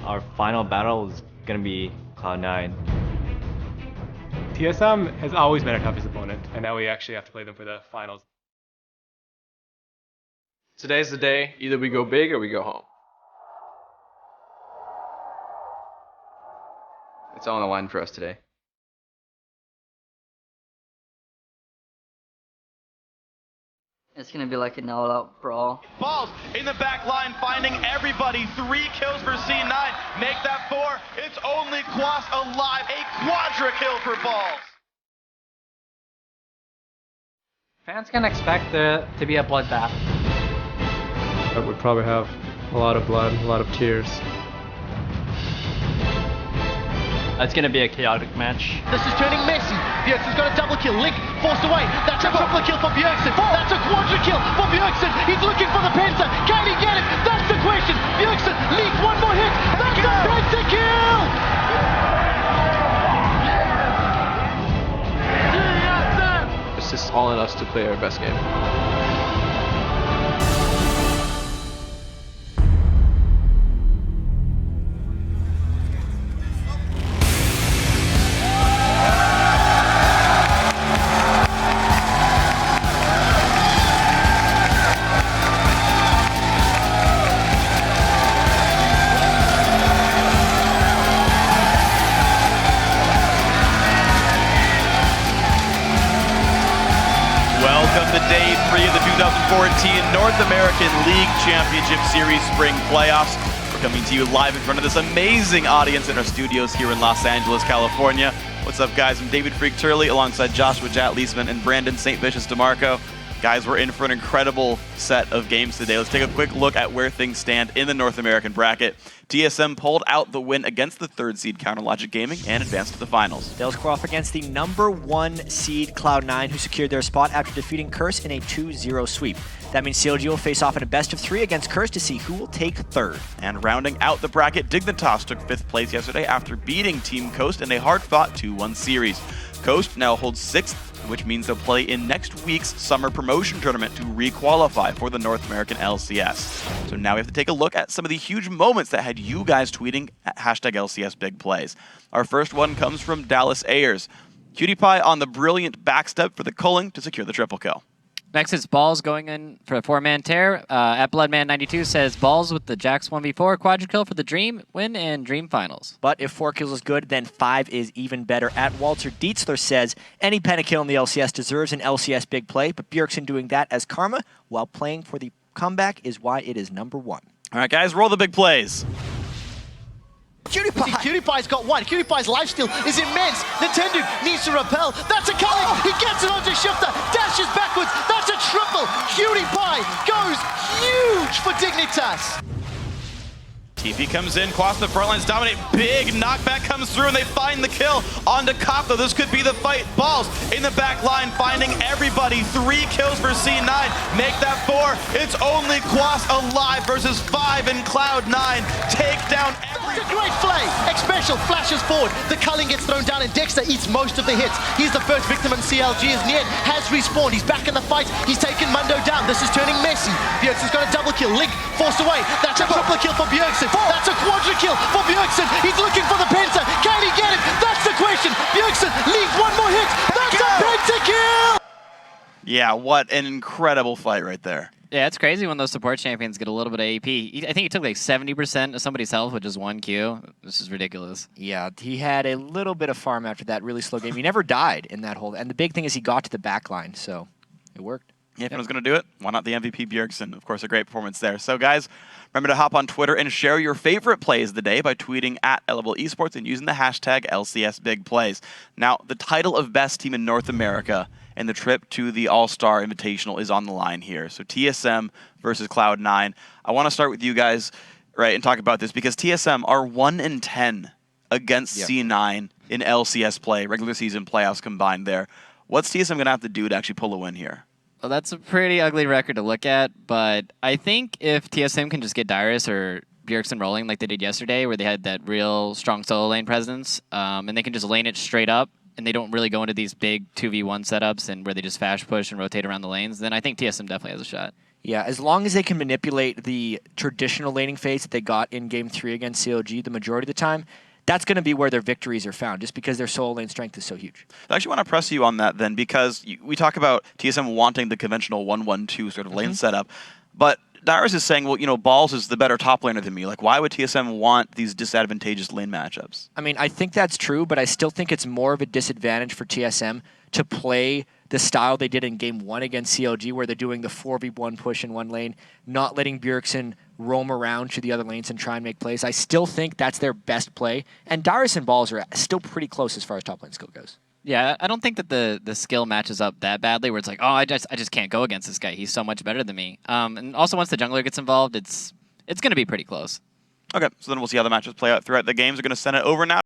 Our final battle is going to be Cloud9. TSM has always been our toughest opponent, and now we actually have to play them for the finals. Today's the day. Either we go big or we go home. It's all on the line for us today. It's going to be like an all-out brawl. Balls in the back line, finding everybody. 3 kills for C9. Make that 4. It's only Quas alive. A quadra kill for Balls. Fans can expect there to be a bloodbath. But we'd probably have a lot of blood, a lot of tears. It's going to be a chaotic match. This is turning messy. Bjergsen's got a double kill. Link forced away. That's a triple kill for Bjergsen. That's a quadra kill for Bjergsen. He's looking for the penta. Can he get it? That's the question. Bjergsen leads one more hit. That's the penta kill! It's just all on us to play our best game. Welcome to day 3 of the 2014 North American League Championship Series Spring Playoffs. We're coming to you live in front of this amazing audience in our studios here in Los Angeles, California. What's up, guys? I'm David Freak Turley alongside Joshua Jat Leesman and Brandon St. Vicious DeMarco. Guys, we're in for an incredible set of games today. Let's take a quick look at where things stand in the North American bracket. TSM pulled out the win against the 3rd seed Counterlogic Gaming and advanced to the finals. They'll square off against the #1 seed Cloud9, who secured their spot after defeating Curse in a 2-0 sweep. That means CLG will face off in a best-of-3 against Curse to see who will take 3rd. And rounding out the bracket, Dignitas took 5th place yesterday after beating Team Coast in a hard-fought 2-1 series. Coast now holds 6th, which means they'll play in next week's summer promotion tournament to re-qualify for the North American LCS. So now we have to take a look at some of the huge moments that had you guys tweeting at #LCS Big Plays. Our first one comes from Dallas Ayers. Cutie Pie on the brilliant backstep for the culling to secure the triple kill. Next, it's Balls going in for a 4-man tear. At Bloodman92 says Balls with the Jax 1v4 quadra kill for the Dream win and Dream Finals. But if 4 kills is good, then 5 is even better. At Walter Dietzler says, any pentakill in the LCS deserves an LCS big play, but Bjergsen doing that as karma while playing for the comeback is why it is #1. All right, guys, roll the big plays. Cutie Pie's got one. Cutie Pie's lifesteal is immense. Nintendo needs to repel. That's a culling. He gets it onto Shifter. Dashes backwards. That's a triple. Cutie Pie goes huge for Dignitas. TP comes in, Quas the front lines dominate, big knockback comes through and they find the kill onto Cop though. This could be the fight. Balls in the back line, finding everybody. 3 kills for C9, make that 4. It's only Quas alive versus 5 in Cloud9. Take down every... That's a great play. X-Special flashes forward. The culling gets thrown down and Dexter eats most of the hits. He's the first victim and CLG as Nien has respawned. He's back in the fight. He's taken Mundo down. This is turning messy. Bjergsen's got a double kill. Link forced away. That's a triple kill for Bjergsen. That's a quadra kill for Bjergsen. He's looking for the penta. Can he get it? That's the question. Bjergsen leaves one more hit. That's a penta kill! Yeah, what an incredible fight right there. Yeah, it's crazy when those support champions get a little bit of AP. I think he took like 70% of somebody's health with just 1 Q. This is ridiculous. Yeah, he had a little bit of farm after that really slow game. He never died in that whole... And the big thing is he got to the back line, so it worked. Yeah, if anyone's going to do it, why not the MVP Bjergsen? Of course, a great performance there. So, guys, remember to hop on Twitter and share your favorite plays of the day by tweeting at @Level Esports and using the hashtag #LCSBigPlays. Now, the title of best team in North America and the trip to the All-Star Invitational is on the line here. So TSM versus Cloud9. I want to start with you guys, right, and talk about this because TSM are 1-10 against C9 in LCS play, regular season playoffs combined there. What's TSM going to have to do to actually pull a win here? Well, that's a pretty ugly record to look at, but I think if TSM can just get Dyrus or Bjergsen rolling like they did yesterday, where they had that real strong solo lane presence, and they can just lane it straight up, and they don't really go into these big 2v1 setups and where they just fast push and rotate around the lanes, then I think TSM definitely has a shot. Yeah, as long as they can manipulate the traditional laning phase that they got in Game 3 against CLG the majority of the time, that's going to be where their victories are found, just because their solo lane strength is so huge. I actually want to press you on that then, because we talk about TSM wanting the conventional 1-1-2 sort of lane setup, but Dyrus is saying, well, you know, Balls is the better top laner than me. Like, why would TSM want these disadvantageous lane matchups? I mean, I think that's true, but I still think it's more of a disadvantage for TSM to play the style they did in Game 1 against CLG, where they're doing the 4v1 push in one lane, not letting Bjergsen roam around to the other lanes and try and make plays. I still think that's their best play, and Dyrus and Balls are still pretty close as far as top lane skill goes. Yeah, I don't think that the skill matches up that badly where it's like, oh, I just can't go against this guy. He's so much better than me. And also once the jungler gets involved, it's going to be pretty close. Okay, so then we'll see how the matches play out throughout the games. We're going to send it over now.